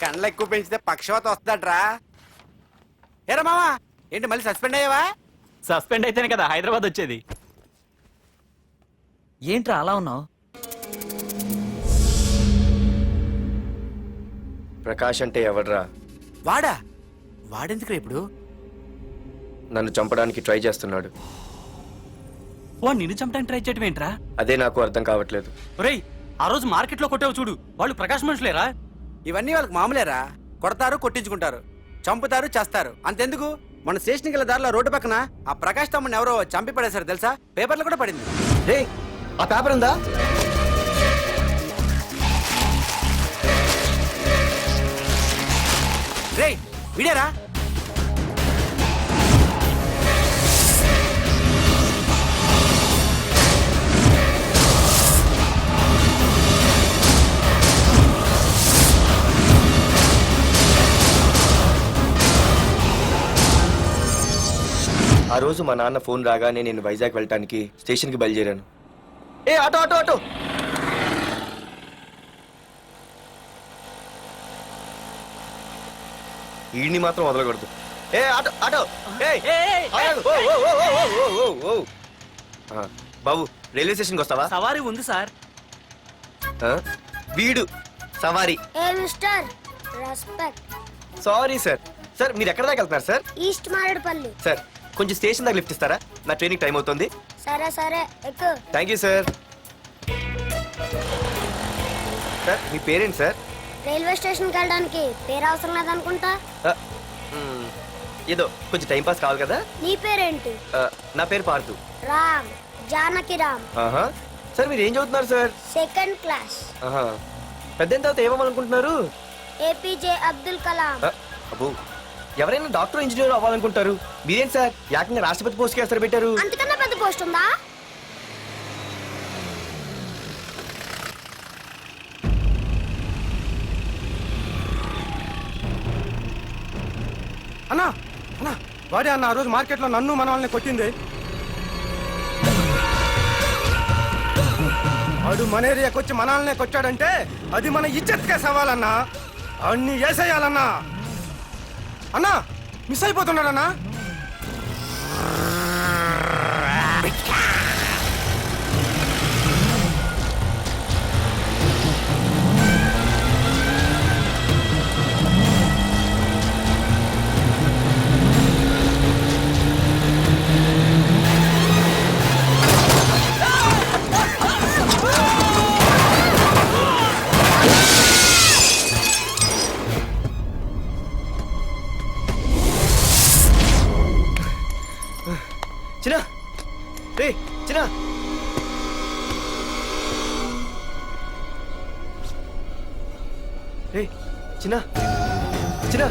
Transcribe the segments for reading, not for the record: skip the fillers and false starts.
కండ్లు ఎక్కువ పెంచితే పక్షవాత వస్తుందట్రా. ఏరా మావా, ఏంటి మళ్ళీ సస్పెండ్ అయ్యావా? సస్పెండ్ అయితేనే కదా హైదరాబాద్ వచ్చేది. ఏంట్రా అలా ఉన్నావు? ప్రకాష్ అంటే ఎవడ్రా? వాడా? వాడెందుకురా ఇప్పుడు? నన్ను చంపడానికి ట్రై చేస్తున్నాడు. వాడు నిన్ను చంపడానికి ట్రై చేయడం ఏంట్రా? అదే నాకు అర్థం కావట్లేదు. ఒరేయ్, ఆ రోజు మార్కెట్లో కొట్టావు చూడు, వాళ్ళు ప్రకాశ్ మనుషులేరా? ఇవన్నీ వాళ్ళకి మామూలేరా. కొడతారు, కొట్టించుకుంటారు, చంపుతారు, చేస్తారు. అంతెందుకు, మన స్టేషన్కి వెళ్ళే దారిలో రోడ్డు పక్కన ఆ ప్రకాష్ తమ్ముని ఎవరో చంపి పడేశారు తెలుసా? పేపర్లు కూడా పడింది. రే, ఆ పేపర్ ఉందా? రేయ్, విడారా? ఆ రోజు మా నాన్న ఫోన్ రాగానే నేను వైజాగ్ వెళ్ళటానికి స్టేషన్కి బయలుదేరాను. ఏ ఆటో ఆటో ఆటో! ఈడిని మాత్రం వదలకూడదు. ఏ ఆటో ఆటో! ఆగు! ఓ, ఓ, ఓ, ఓ, ఓ, ఓ, ఓ, ఓ. ఆ, బాబు, రైల్వే స్టేషన్కి వస్తావా? సవారీ ఉంది సార్. ఆ? వీడు సవారీ. ఏ mister, respect. Sorry sir. Sir, మీరు ఎక్కడ దాకా వెళ్తున్నారు సార్? ఈస్ట్ మారేడుపల్లి. సార్, కొంచెం స్టేషన్ దాకా లిఫ్ట్ ఇస్తారా? నా ట్రైనింగ్ టైం అవుతుంది. సరే సరే, ఎక్కు. Thank you sir. సార్, మీ పేరేంటి సార్? రైల్వే స్టేషన్కి వెళ్ళడానికి పేరు అవసరం లేదనుకుంటా. ఆ, ఏదో కొంచెం టైం పాస్ కావాలి కదా. నీ పేరేంటి? నా పేరు పార్థు. రామ్, జానకి రామ్. ఆహా. సార్, మీరు ఏం చదువుతున్నారు సార్? Second class. ఆహా. పెద్ద తర్వాత ఏమవ్వాలనుకుంటున్నారు? ఏపీజే అబ్దుల్ కలాం. అబ్బో, ఎవరైనా డాక్టర్ ఇంజనీర్ అవ్వాలనుకుంటారు. మీరేంటి సార్ ఏకంగా రాష్ట్రపతి పోస్ట్ కి ఎసరు పెట్టారు? అంతకన్నా పెద్ద పోస్ట్ ఉందా? అన్నా అన్నా, వాడే అన్న ఆ రోజు మార్కెట్లో నన్ను మన వాళ్ళని కొట్టింది. వాడు మన ఏరియాకి వచ్చి మన వాళ్ళనే కొట్టాడంటే అది మన ఇజ్జత్కే సవాలన్నా. అన్ని వేసేయాలన్నా. అన్నా, మిస్ అయిపోతున్నాడన్నా. చిన్న, రే చిన్న. రే చిన్న, చిన్న.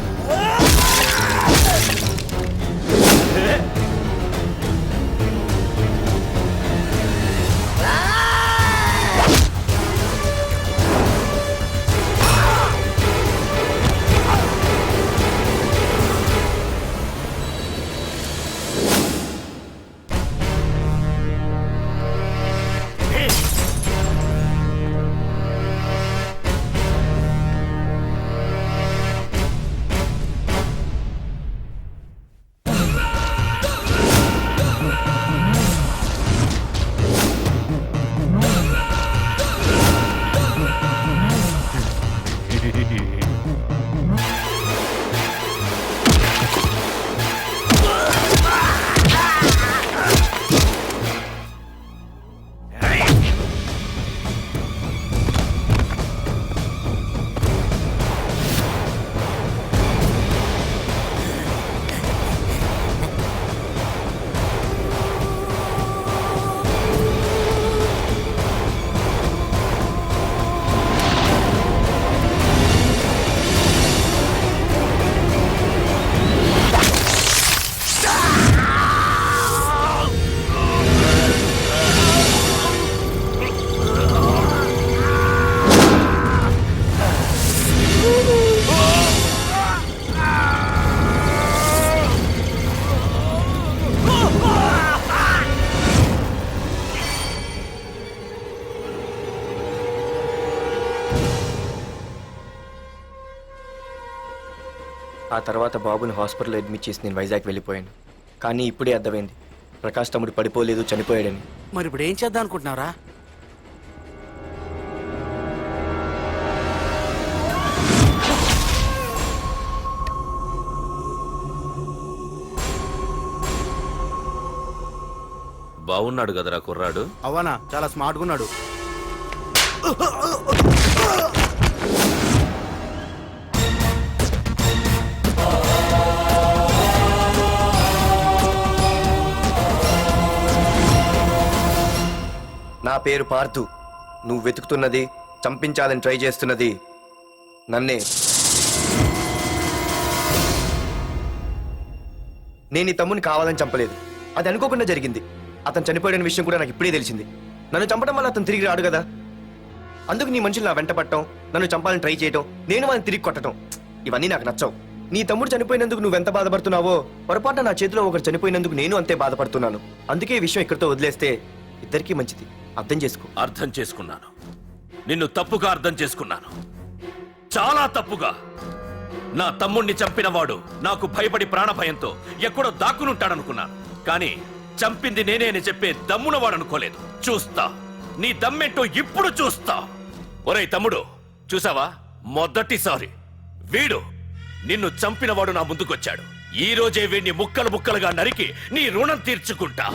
ఆ తర్వాత బాబుని హాస్పిటల్లో అడ్మిట్ చేసి నేను వైజాగ్ వెళ్ళిపోయాను. కానీ ఇప్పుడే అర్థమైంది ప్రకాష్ తమ్ముడు పడిపోలేదు, చనిపోయాడని. మరి ఇప్పుడు ఏం చేద్దాం అనుకుంటున్నావురా? బాగున్నాడు కదరా కుర్రాడు. అవనా చాలా స్మార్ట్గా ఉన్నాడు. నా పేరు పార్థు. నువ్వు వెతుకుతున్నది, చంపించాలని ట్రై చేస్తున్నది నన్నే. నేను ఈ తమ్ముని కావాలని చంపలేదు, అది అనుకోకుండా జరిగింది. అతను చనిపోయిన విషయం కూడా నాకు ఇప్పుడే తెలిసింది. నన్ను చంపడం వల్ల అతను తిరిగి రాడు కదా, అందుకు నీ మనుషులు నా వెంట పట్టడం, నన్ను చంపాలని ట్రై చేయడం, నేను వాళ్ళని తిరిగి కొట్టడం, ఇవన్నీ నాకు నచ్చవు. నీ తమ్ముడు చనిపోయినందుకు నువ్వెంత బాధపడుతున్నావో, పొరపాటున నా చేతిలో ఒకరు చనిపోయినందుకు నేను అంతే బాధపడుతున్నాను. అందుకే ఈ విషయం ఇక్కడితో వదిలేస్తే ఇద్దరికీ మంచిది. అర్థం చేసుకో. అర్థం చేసుకున్నాను. నిన్ను తప్పుగా అర్థం చేసుకున్నాను, చాలా తప్పుగా. నా తమ్ముణ్ణి చంపినవాడు నాకు భయపడి ప్రాణభయంతో ఎక్కడో దాక్కునుంటాడనుకున్నాను. కానీ చంపింది నేనే అని చెప్పే దమ్మునవాడు అనుకోలేదు. చూస్తా, నీ దమ్మేంటో ఇప్పుడు చూస్తా. ఒరేయ్ తమ్ముడు, చూసావా, మొదటిసారి వీడు నిన్ను చంపినవాడు నా ముందుకొచ్చాడు. ఈ రోజే వీడిని ముక్కలు ముక్కలుగా నరికి నీ రుణం తీర్చుకుంటా.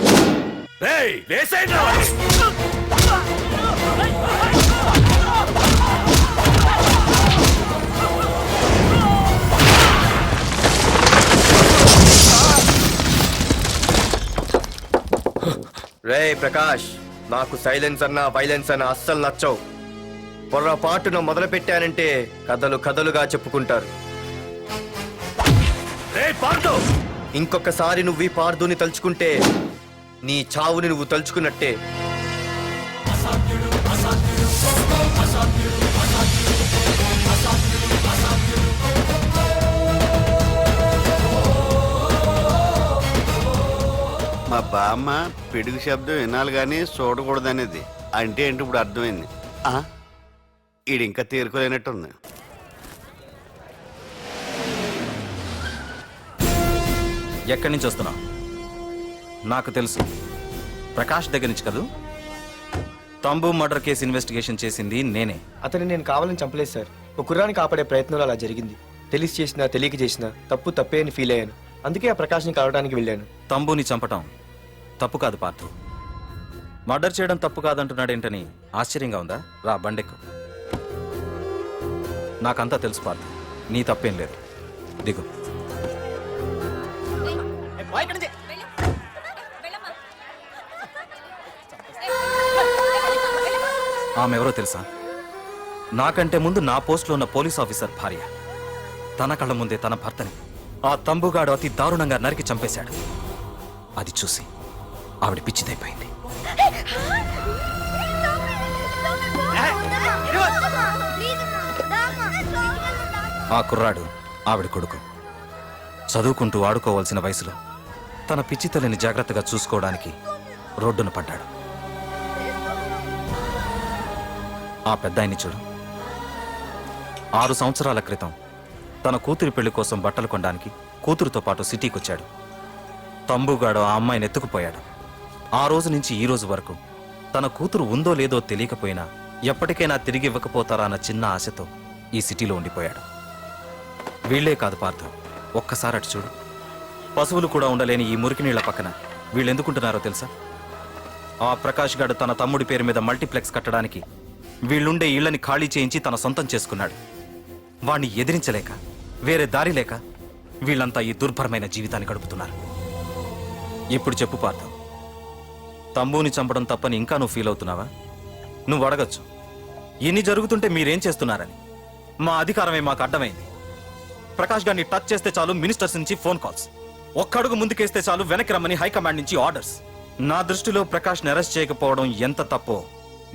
రేయ్, వేసేయండి రా. రే ప్రకాష్, నాకు సైలెన్స్ అన్నా వైలెన్స్ అన్నా అస్సలు నచ్చవు. పొర్రపాటున మొదలు పెట్టానంటే కథలు కథలుగా చెప్పుకుంటారు. రేయ్ పార్దు, ఇంకొకసారి నువ్వు ఈ పార్దుని తలుచుకుంటే నీ చావుని నువ్వు తలుచుకున్నట్టే. మా బామ్మ పిడుగు శబ్దం వినాలి కానీ చూడకూడదనేది. అంటే ఏంటి ఇప్పుడు అర్థమైంది. ఈడు ఇంకా తేరుకోలేనట్టుంది. ఎక్కడి నుంచి వస్తున్నావు? నాకు తెలుసు, ప్రకాష్ దగ్గర నుంచి కదూ. తంబు మర్డర్ కేసు ఇన్వెస్టిగేషన్ చేసింది నేనే. అతన్ని నేను కావాలని చంపలేదు సార్. ఒక కుర్రాన్ని కాపాడే ప్రయత్నంలో అలా జరిగింది. తెలిసి చేసినా తెలియక చేసినా తప్పు తప్పే అని ఫీల్ అయ్యాను. అందుకే ఆ ప్రకాష్ని కలవడానికి వెళ్ళాను. తంబుని చంపటం తప్పు కాదు పార్థు. మర్డర్ చేయడం తప్పు కాదంటున్నాడేంటని ఆశ్చర్యంగా ఉందా? రా, బండెక్కు. నాకంతా తెలుసు పార్థు, నీ తప్పేం లేదు. దిగు. ఆమె ఎవరో తెలుసా? నాకంటే ముందు నా పోస్టులో ఉన్న పోలీస్ ఆఫీసర్ భార్య. తన కళ్ళ ముందే తన భర్తని ఆ తంబుగాడు అతి దారుణంగా నరికి చంపేశాడు. అది చూసి ఆవిడ పిచ్చిదైపోయింది. ఆ కుర్రాడు ఆవిడ కొడుకు. చదువుకుంటూ ఆడుకోవాల్సిన వయసులో తన పిచ్చి తల్లిని జాగ్రత్తగా చూసుకోవడానికి రోడ్డున పడ్డాడు. ఆ పెద్దాయన్ని చూడు. 6 సంవత్సరాల క్రితం తన కూతురి పెళ్లి కోసం బట్టలు కొనడానికి కూతురుతో పాటు సిటీకి వచ్చాడు. తంబుగాడు ఆ అమ్మాయిని ఎత్తుకుపోయాడు. ఆ రోజు నుంచి ఈ రోజు వరకు తన కూతురు ఉందో లేదో తెలియకపోయినా ఎప్పటికైనా తిరిగి ఇవ్వకపోతారా అన్న చిన్న ఆశతో ఈ సిటీలో ఉండిపోయాడు. వీళ్లే కాదు పార్థు, ఒక్కసారి అటు చూడు. పశువులు కూడా ఉండలేని ఈ మురికి నీళ్ల పక్కన వీళ్ళెందుకుంటున్నారో తెలుసా? ఆ ప్రకాష్ గాడు తన తమ్ముడి పేరు మీద మల్టీప్లెక్స్ కట్టడానికి వీళ్ళుండే ఇళ్లని ఖాళీ చేయించి తన సొంతం చేసుకున్నాడు. వాణ్ణి ఎదిరించలేక, వేరే దారి లేక వీళ్ళంతా ఈ దుర్భరమైన జీవితాన్ని గడుపుతున్నారు. ఇప్పుడు చెప్పు పార్థు, తంబుని చంపడం తప్పని ఇంకా నువ్వు ఫీల్ అవుతున్నావా? నువ్వు అడగచ్చు, ఇన్ని జరుగుతుంటే మీరేం చేస్తున్నారని. మా అధికారమే మాకు అడ్డమైంది. ప్రకాష్ గారిని టచ్ చేస్తే చాలు మినిస్టర్స్ నుంచి ఫోన్ కాల్స్, ఒక్కడుగు ముందుకేస్తే చాలు వెనక్కి రమ్మని హైకమాండ్ నుంచి ఆర్డర్స్. నా దృష్టిలో ప్రకాష్ని అరెస్ట్ చేయకపోవడం ఎంత తప్పో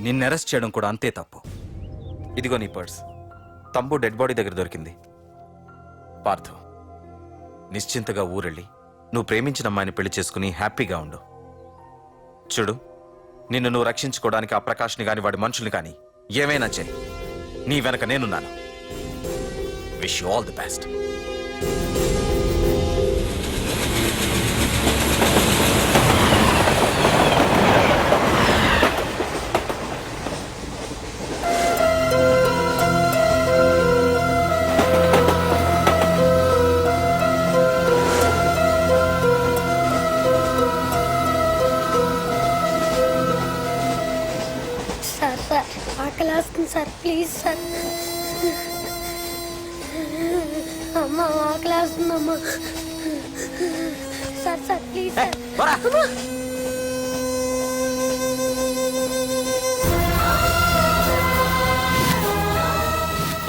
నిన్ను అరెస్ట్ చేయడం కూడా అంతే తప్పు. ఇదిగో నీ పర్స్, తంబు డెడ్ బాడీ దగ్గర దొరికింది. పార్థు, నిశ్చింతగా ఊరెళ్ళి నువ్వు ప్రేమించిన అమ్మాయిని పెళ్లి చేసుకుని హ్యాపీగా ఉండు. చూడు, నిన్ను నువ్వు రక్షించుకోవడానికి ఆ ప్రకాష్ని గాని వాడి మనుషుల్ని కానీ ఏమైనా చెయ్యి. నీ వెనక నేనున్నాను. Wish you all the best. Sir sir ఆకలి వేస్తుంది సార్ ప్లీజ్ సార్. అమ్మ ఆకలి వేస్తుంది అమ్మ. Sir sir please sir. అమ్మ.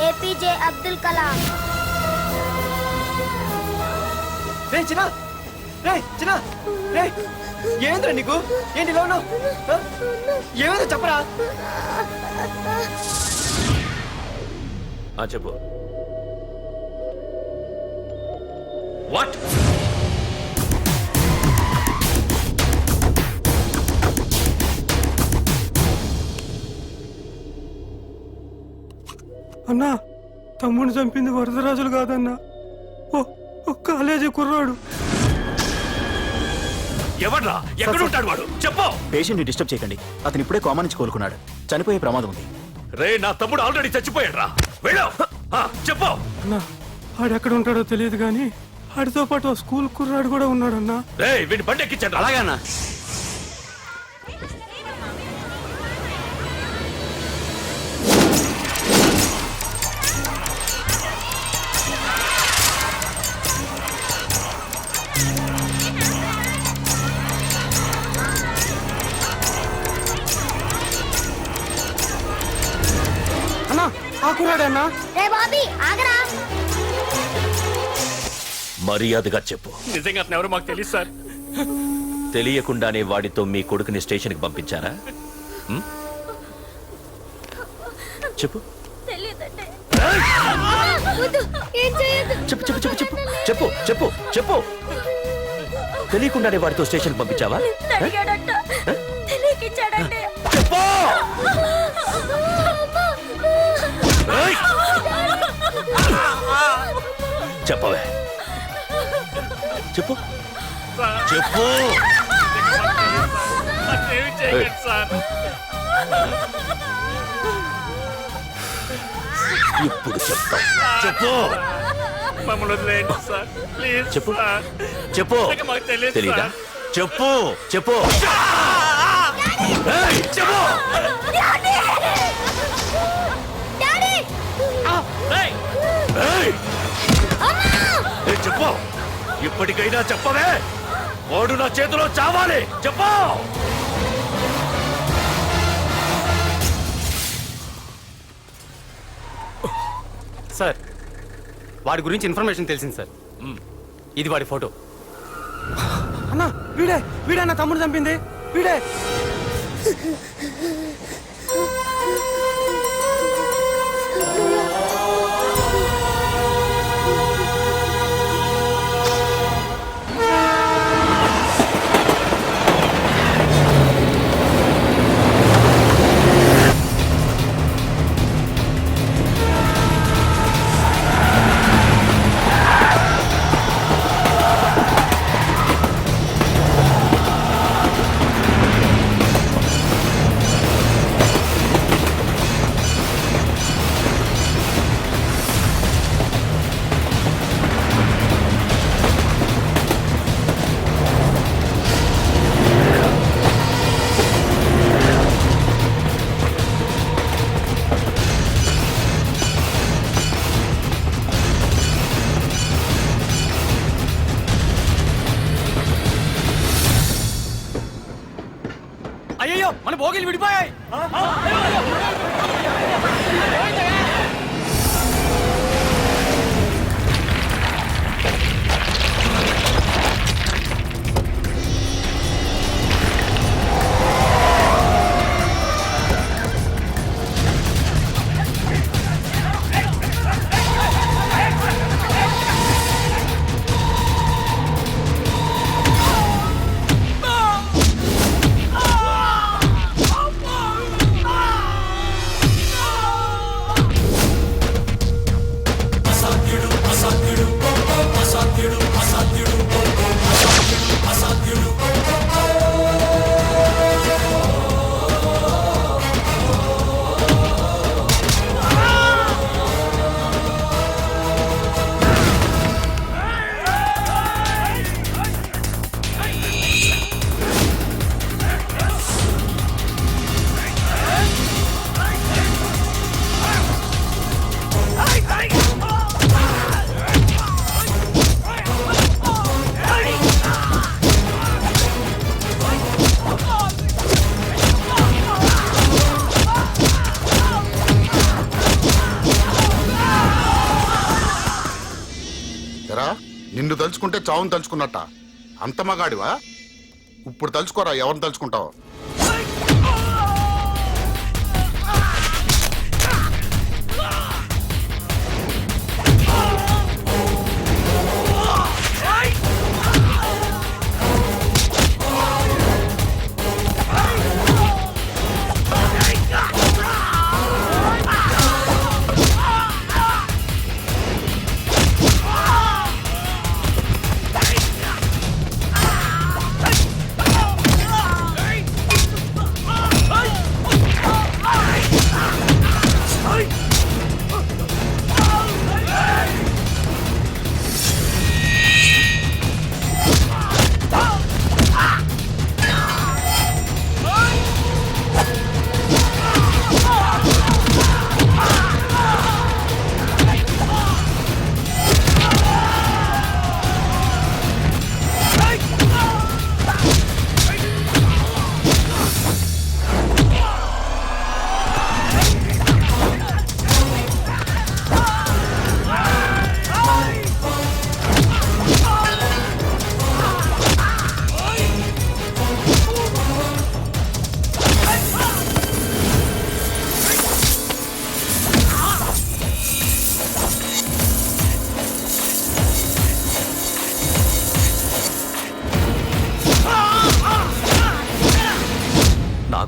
ఏపీజే అబ్దుల్ కలాం. రే చిన్న రే చిన్న రే ఏంద్రా నీకు ఏంటి ఇలా ఉన్నావు ఏమైందో చెప్పరా చెప్పు వాట్ అన్నా తమ్ముడు చంపింది వరదరాజులు కాదన్నా ఓ కాలేజీ కుర్రాడు. ఎవడ్రా ఎక్కడుంటాడు వాడు చెప్పు. పేషెంట్ ని డిస్టర్బ్ చేయకండి. అతను ఇప్పుడే కోమా నుంచి కోలుకున్నాడు. చనిపోయే ప్రమాదం ఉంది. రే నా తమ్ముడు ఆల్రెడీ చచ్చిపోయాడ్రా. వెళ్ళు చెప్పు. అన్నా ఆడెక్కడ ఉంటాడో తెలియదు కానీ ఆడితో పాటు ఆ స్కూల్ కుర్రాడు కూడా ఉన్నాడన్నా. రే వీడిని బండి ఎక్కించండి. అలాగన్నా. అన్నా ఆ కుర్రాడన్నా. రే బాబీ ఆగరా. మర్యాదగా చెప్పు. నిజంగా అతను ఎవరో మాకు తెలియదు సార్. తెలియకుండానే వాడితో మీ కొడుకుని స్టేషన్కి పంపించారా? చెప్పు ఏం చేయొద్దు. చెప్పు చెప్పు చెప్పు చెప్పు చెప్పు చెప్పు చెప్పు. తెలియకుండానే వాడితో స్టేషన్కి పంపించావా? చెప్పు. ఏయ్! చెప్పవే చెప్పు చెప్పు. ఇప్పుడు చెప్తా. చెప్పు చెప్పు చెప్పు. తెలీదా? చెప్పు చెప్పు. ఏయ్, చెప్పు. ఏయ్! ఏయ్, చెప్పు. ఇప్పటికైనా చెప్పవే. వాడు నా చేతిలో చావాలి. చెప్పు. సార్ వాడి గురించి ఇన్ఫర్మేషన్ తెలిసింది సార్. ఇది వాడి ఫోటో. అన్నా వీడే నా తమ్ముడు చంపింది వీడే. అయ్యో మన భోగిలు విడిపోయాయి. నిన్ను తలుచుకుంటే చావును తలుచుకున్నట్ట అంత మగాడివా? ఇప్పుడు తలుచుకోరా ఎవరిని తలుచుకుంటావు.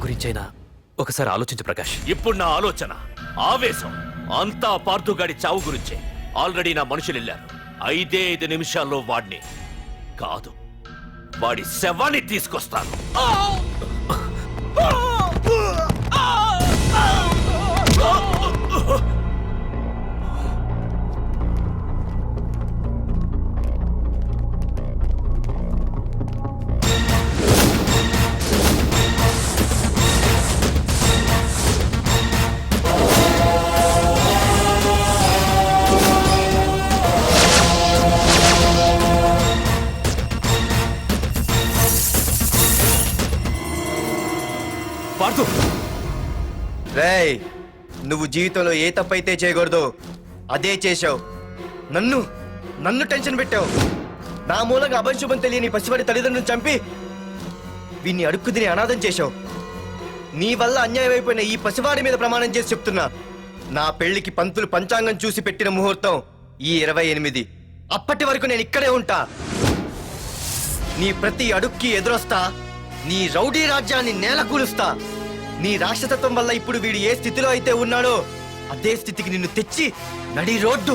గురించైనా ఒకసారి ఆలోచించు ప్రకాష్. ఇప్పుడు నా ఆలోచన, ఆవేశం అంతా పార్థుగాడి చావు గురించే. ఆల్రెడీ నా మనుషులు వెళ్ళారు. 5 నిమిషాల్లో వాడిని కాదు, వాడి శవాన్ని తీసుకొస్తాను. రేయ్, నువ్వు జీవితంలో ఏ తప్పైతే చేయకూడదు అదే చేశావు. నన్ను టెన్షన్ పెట్టావు. నా మూలంగా అభంశుభం తెలియని పసివాడి తల్లిదండ్రులను చంపి వీన్ని అడుక్కు తిని అనాథం చేశావు. నీ వల్ల అన్యాయం అయిపోయిన ఈ పసివాడి మీద ప్రమాణం చేసి చెప్తున్నా, నా పెళ్లికి పంతులు పంచాంగం చూసి పెట్టిన ముహూర్తం ఈ 28. అప్పటి వరకు నేను ఇక్కడే ఉంటా. నీ ప్రతి అడుక్కి ఎదురొస్తా. నీ రౌడీ రాజ్యాన్ని నేలకూలుస్తా. నీ రాక్షసత్వం వల్ల ఇప్పుడు వీడు ఏ స్థితిలో అయితే ఉన్నాడో అదే స్థితికి నిన్ను తెచ్చి నడి రోడ్డు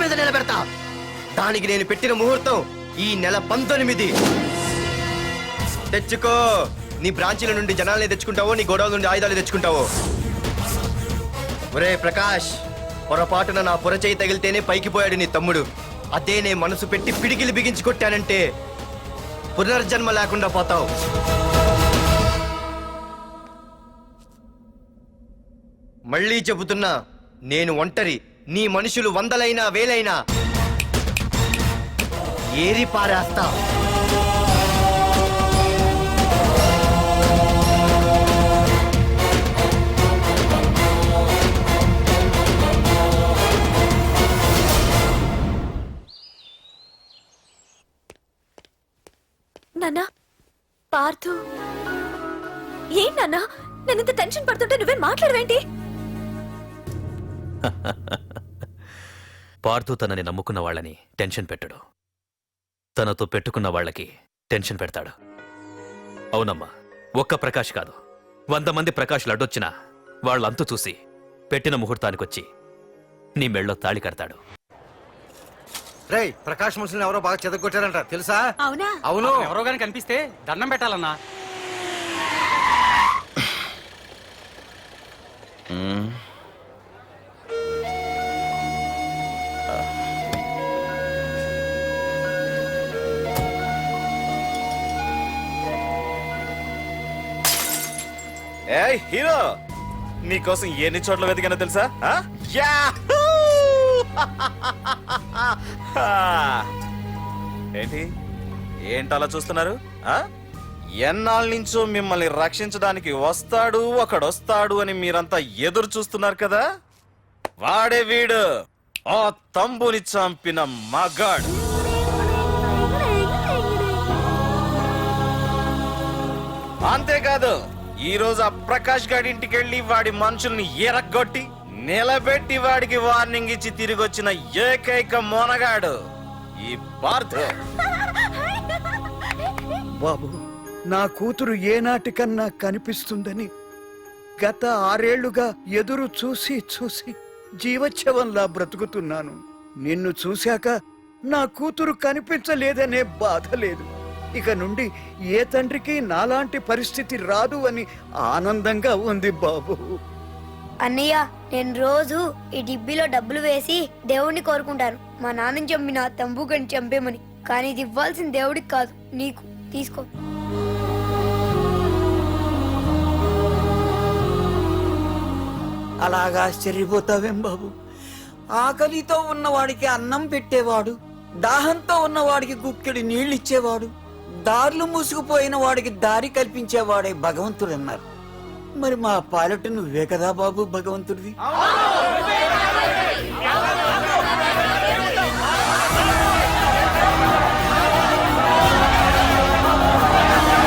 మీద నిలబెడతా. దానికి నేను పెట్టిన ముహూర్తం ఈ నెల 19. తెచ్చుకో. నీ బ్రాంచీల నుండి జనాల్ని తెచ్చుకుంటావో, నీ గొడవల నుండి ఆయుధాలు తెచ్చుకుంటావో. ఒరే ప్రకాష్, పొరపాటున నా పొరచేయి తగిలితేనే పైకి పోయాడు నీ తమ్ముడు. అదే నే మనసు పెట్టి పిడికిలి బిగించి కొట్టానంటే పునర్జన్మ లేకుండా పోతావు. మళ్ళీ చెబుతున్నా, నేను ఒంటరి. నీ మనుషులు 100లైనా 1000లైనా ఏరి పారేస్తా. నాన్నా, పార్థు. ఏం నాన్నా, నేను ఇంత టెన్షన్ పడుతుంటే నువ్వేం మాట్లాడవేంటి? పార్థు తనని నమ్ముకున్న వాళ్ళని టెన్షన్ పెట్టడు, తనతో పెట్టుకున్న వాళ్ళకి టెన్షన్ పెడతాడు. అవునమ్మా, ఒక్క ప్రకాష్ కాదు, 100 మంది ప్రకాష్లు అడ్డొచ్చినా వాళ్ళంతు చూసి పెట్టిన ముహూర్తానికొచ్చి నీ మెళ్ళో తాళి కడతాడు. రేయ్, ప్రకాష్ మనుషులను ఎవరో బాగా చెదగొట్టారంట తెలుసా? అవునా? అవును. ఎవరో గాని కనిపిస్తే దండం పెట్టాలన్నా. ఏయ్ హీరో, నీకోసం ఎన్ని చోట్ల వెతికానో తెలుసా? ఏంటలా చూస్తున్నారు? ఎన్నాళ్ళ నుంచో మిమ్మల్ని రక్షించడానికి ఒకడొస్తాడు అని మీరంతా ఎదురు చూస్తున్నారు కదా. వాడే వీడు, ఆ తంబుని చంపిన మగాడు. అంతేకాదు ఈ రోజు ఆ ప్రకాష్ గారి ఇంటికి వెళ్ళి వాడి మనుషుల్ని ఎరగొట్టి నిలబెట్టి వాడికి వార్నింగ్ ఇచ్చి తిరిగి వచ్చిన ఏకైక మోనగాడు ఈ పార్థ. బాబు, నా కూతురు ఏనాటికన్నా కనిపిస్తుందని గత 6 ఏళ్లుగా ఎదురు చూసి చూసి జీవచ్ఛవంలా బ్రతుకుతున్నాను. నిన్ను చూశాక నా కూతురు కనిపించలేదనే బాధ లేదు. ఇక నుండి ఏ తండ్రికి నాలాంటి పరిస్థితి రాదు అని ఆనందంగా ఉంది బాబు. అన్నయ్య, నేను రోజు ఈ డిబ్బీలో డబ్బులు వేసి దేవుణ్ణి కోరుకుంటాను, మా నాన్నని చంపిన తంబుగని చంపేమని. కానీ ఇది ఇవ్వాల్సిన దేవుడికి కాదు, నీకు. తీసుకో. అలాగా ఆశ్చర్యపోతావేం బాబు? ఆకలితో ఉన్నవాడికి అన్నం పెట్టేవాడు, దాహంతో ఉన్నవాడికి గుక్కెడి నీళ్ళిచ్చేవాడు, దారులు మూసుకుపోయిన వాడికి దారి కల్పించేవాడే భగవంతుడు అన్నారు. మరి మా పాలెట నువ్వే కదా బాబు భగవంతుడివి.